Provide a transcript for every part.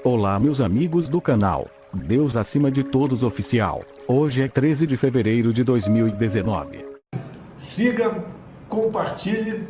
Olá meus amigos do canal, Deus acima de todos oficial. Hoje é 13 de fevereiro de 2019. Siga, compartilhe,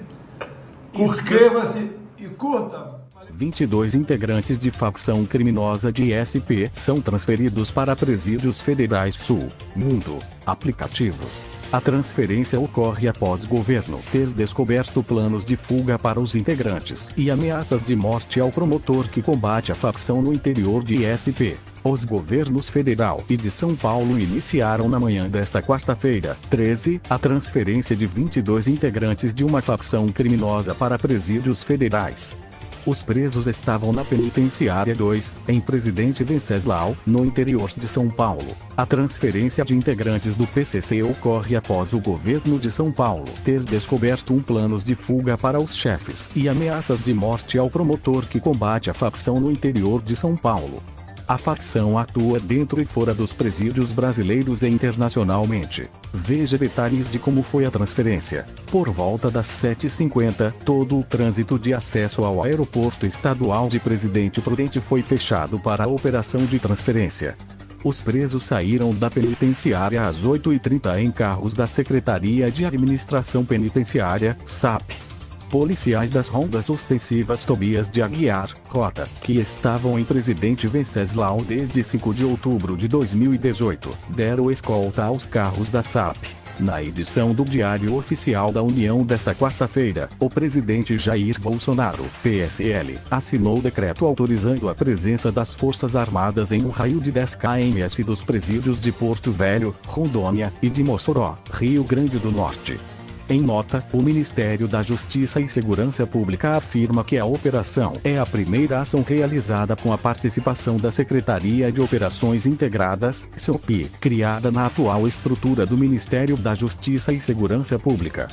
inscreva-se e curta. 22 integrantes de facção criminosa de SP são transferidos para presídios federais Sul, Mundo, aplicativos. A transferência ocorre após o governo ter descoberto planos de fuga para os integrantes e ameaças de morte ao promotor que combate a facção no interior de SP. Os governos federal e de São Paulo iniciaram na manhã desta quarta-feira, 13, a transferência de 22 integrantes de uma facção criminosa para presídios federais. Os presos estavam na Penitenciária 2, em Presidente Venceslau, no interior de São Paulo. A transferência de integrantes do PCC ocorre após o governo de São Paulo ter descoberto planos de fuga para os chefes e ameaças de morte ao promotor que combate a facção no interior de São Paulo. A facção atua dentro e fora dos presídios brasileiros e internacionalmente. Veja detalhes de como foi a transferência. Por volta das 7h50, todo o trânsito de acesso ao aeroporto estadual de Presidente Prudente foi fechado para a operação de transferência. Os presos saíram da penitenciária às 8h30 em carros da Secretaria de Administração Penitenciária, SAP. Policiais das rondas ostensivas Tobias de Aguiar, Rota, que estavam em Presidente Venceslau desde 5 de outubro de 2018, deram escolta aos carros da SAP. Na edição do Diário Oficial da União desta quarta-feira, o presidente Jair Bolsonaro, PSL, assinou o decreto autorizando a presença das Forças Armadas em um raio de 10 km dos presídios de Porto Velho, Rondônia e de Mossoró, Rio Grande do Norte. Em nota, o Ministério da Justiça e Segurança Pública afirma que a operação é a primeira ação realizada com a participação da Secretaria de Operações Integradas, SOP, criada na atual estrutura do Ministério da Justiça e Segurança Pública.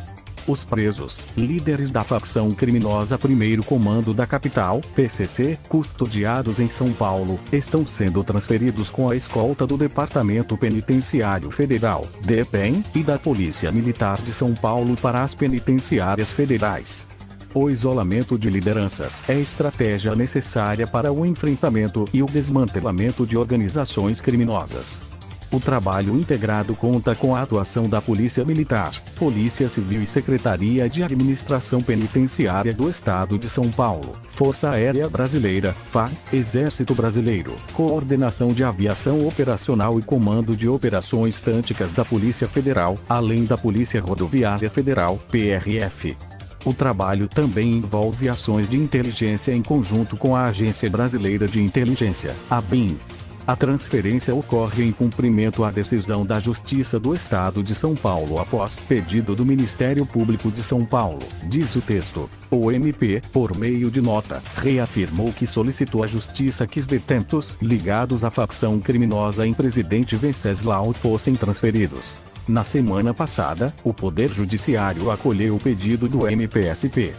Os presos, líderes da facção criminosa Primeiro Comando da Capital, PCC, custodiados em São Paulo, estão sendo transferidos com a escolta do Departamento Penitenciário Federal, DEPEN, e da Polícia Militar de São Paulo para as penitenciárias federais. O isolamento de lideranças é estratégia necessária para o enfrentamento e o desmantelamento de organizações criminosas. O trabalho integrado conta com a atuação da Polícia Militar, Polícia Civil e Secretaria de Administração Penitenciária do Estado de São Paulo, Força Aérea Brasileira, FAB, Exército Brasileiro, Coordenação de Aviação Operacional e Comando de Operações Tânticas da Polícia Federal, além da Polícia Rodoviária Federal, PRF. O trabalho também envolve ações de inteligência em conjunto com a Agência Brasileira de Inteligência, ABIN. A transferência ocorre em cumprimento à decisão da Justiça do Estado de São Paulo após pedido do Ministério Público de São Paulo, diz o texto. O MP, por meio de nota, reafirmou que solicitou à Justiça que os detentos ligados à facção criminosa em Presidente Venceslau fossem transferidos. Na semana passada, o Poder Judiciário acolheu o pedido do MPSP.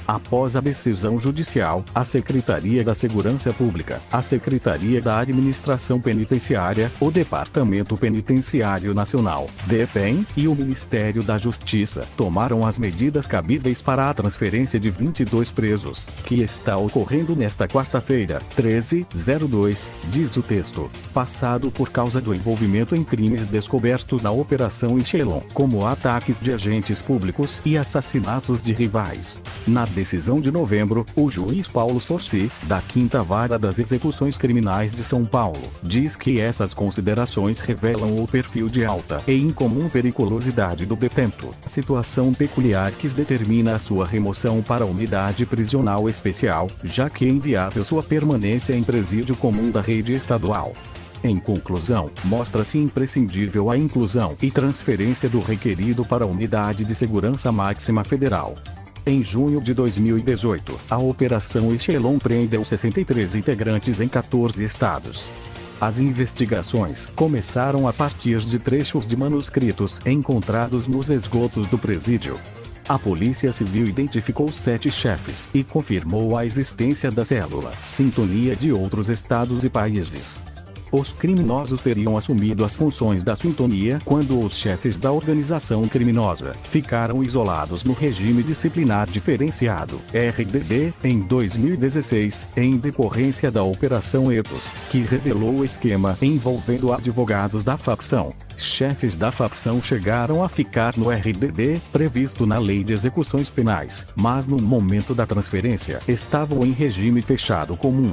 Após a decisão judicial, a Secretaria da Segurança Pública, a Secretaria da Administração Penitenciária, o Departamento Penitenciário Nacional, DEPEN, e o Ministério da Justiça tomaram as medidas cabíveis para a transferência de 22 presos, que está ocorrendo nesta quarta-feira, 13/02, diz o texto, passado por causa do envolvimento em crimes descobertos na Operação Echelon, como ataques de agentes públicos e assassinatos de rivais. Na decisão de novembro, o juiz Paulo Sorci, da 5ª Vara das Execuções Criminais de São Paulo, diz que essas considerações revelam o perfil de alta e incomum periculosidade do detento, situação peculiar que determina a sua remoção para a unidade prisional especial, já que é inviável sua permanência em presídio comum da rede estadual. Em conclusão, mostra-se imprescindível a inclusão e transferência do requerido para a Unidade de Segurança Máxima Federal. Em junho de 2018, a Operação Echelon prendeu 63 integrantes em 14 estados. As investigações começaram a partir de trechos de manuscritos encontrados nos esgotos do presídio. A Polícia Civil identificou 7 chefes e confirmou a existência da célula Sintonia de outros estados e países. Os criminosos teriam assumido as funções da sintonia quando os chefes da organização criminosa ficaram isolados no regime disciplinar diferenciado, RDD, em 2016, em decorrência da Operação Ethos, que revelou o esquema envolvendo advogados da facção. Chefes da facção chegaram a ficar no RDD, previsto na Lei de Execuções Penais, mas no momento da transferência estavam em regime fechado comum.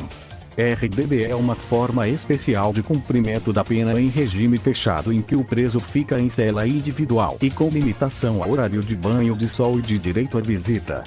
RDD é uma forma especial de cumprimento da pena em regime fechado em que o preso fica em cela individual e com limitação a horário de banho de sol e de direito à visita.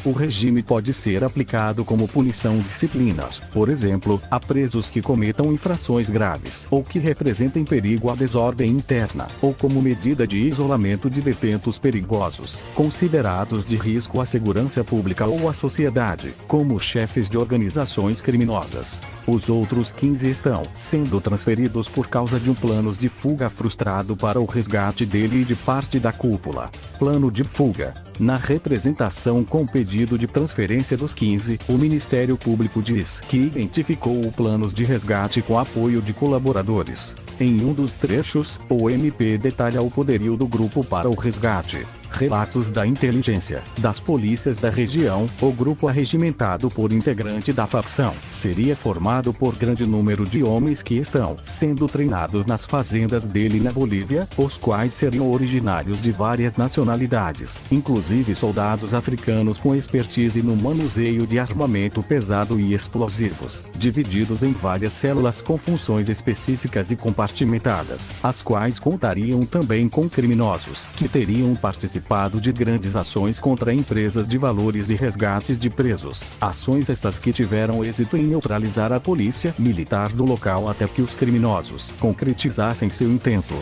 O regime pode ser aplicado como punição disciplinar, por exemplo, a presos que cometam infrações graves ou que representem perigo à desordem interna, ou como medida de isolamento de detentos perigosos, considerados de risco à segurança pública ou à sociedade, como chefes de organizações criminosas. Os outros 15 estão sendo transferidos por causa de um plano de fuga frustrado para o resgate dele e de parte da cúpula. Plano de fuga. Na representação com pedido de transferência dos 15, o Ministério Público diz que identificou o planos de resgate com apoio de colaboradores. Em um dos trechos, o MP detalha o poderio do grupo para o resgate. Relatos da inteligência, das polícias da região, o grupo arregimentado por integrante da facção, seria formado por grande número de homens que estão sendo treinados nas fazendas dele na Bolívia, os quais seriam originários de várias nacionalidades, inclusive soldados africanos com expertise no manuseio de armamento pesado e explosivos, divididos em várias células com funções específicas e compartimentadas, as quais contariam também com criminosos que teriam participado de grandes ações contra empresas de valores e resgates de presos. Ações essas que tiveram êxito em neutralizar a polícia militar do local até que os criminosos concretizassem seu intento.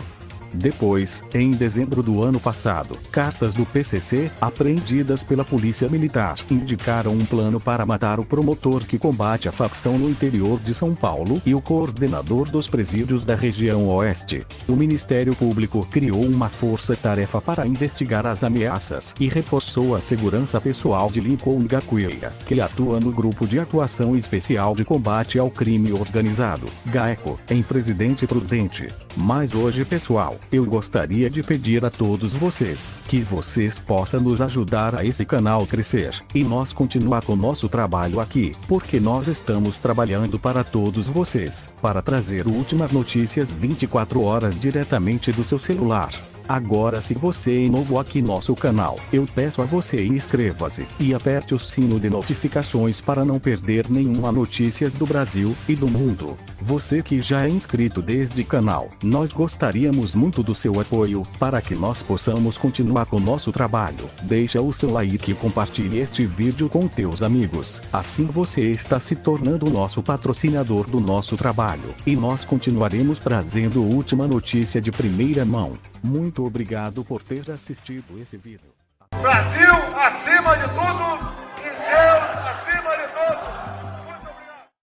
Depois, em dezembro do ano passado, cartas do PCC, apreendidas pela Polícia Militar, indicaram um plano para matar o promotor que combate a facção no interior de São Paulo e o coordenador dos presídios da região oeste. O Ministério Público criou uma força-tarefa para investigar as ameaças e reforçou a segurança pessoal de Lincoln Gacueira, que atua no Grupo de Atuação Especial de Combate ao Crime Organizado, GAECO, em Presidente Prudente. Mas hoje, pessoal, eu gostaria de pedir a todos vocês que vocês possam nos ajudar a esse canal crescer e nós continuar com nosso trabalho aqui, porque nós estamos trabalhando para todos vocês, para trazer últimas notícias 24 horas diretamente do seu celular. Agora, se você é novo aqui no nosso canal, eu peço a você inscreva-se e aperte o sino de notificações para não perder nenhuma notícias do Brasil e do mundo. Você que já é inscrito desde o canal, nós gostaríamos muito do seu apoio, para que nós possamos continuar com nosso trabalho. Deixa o seu like e compartilhe este vídeo com teus amigos. Assim você está se tornando o nosso patrocinador do nosso trabalho. E nós continuaremos trazendo última notícia de primeira mão. Muito obrigado por ter assistido esse vídeo. Brasil acima de tudo!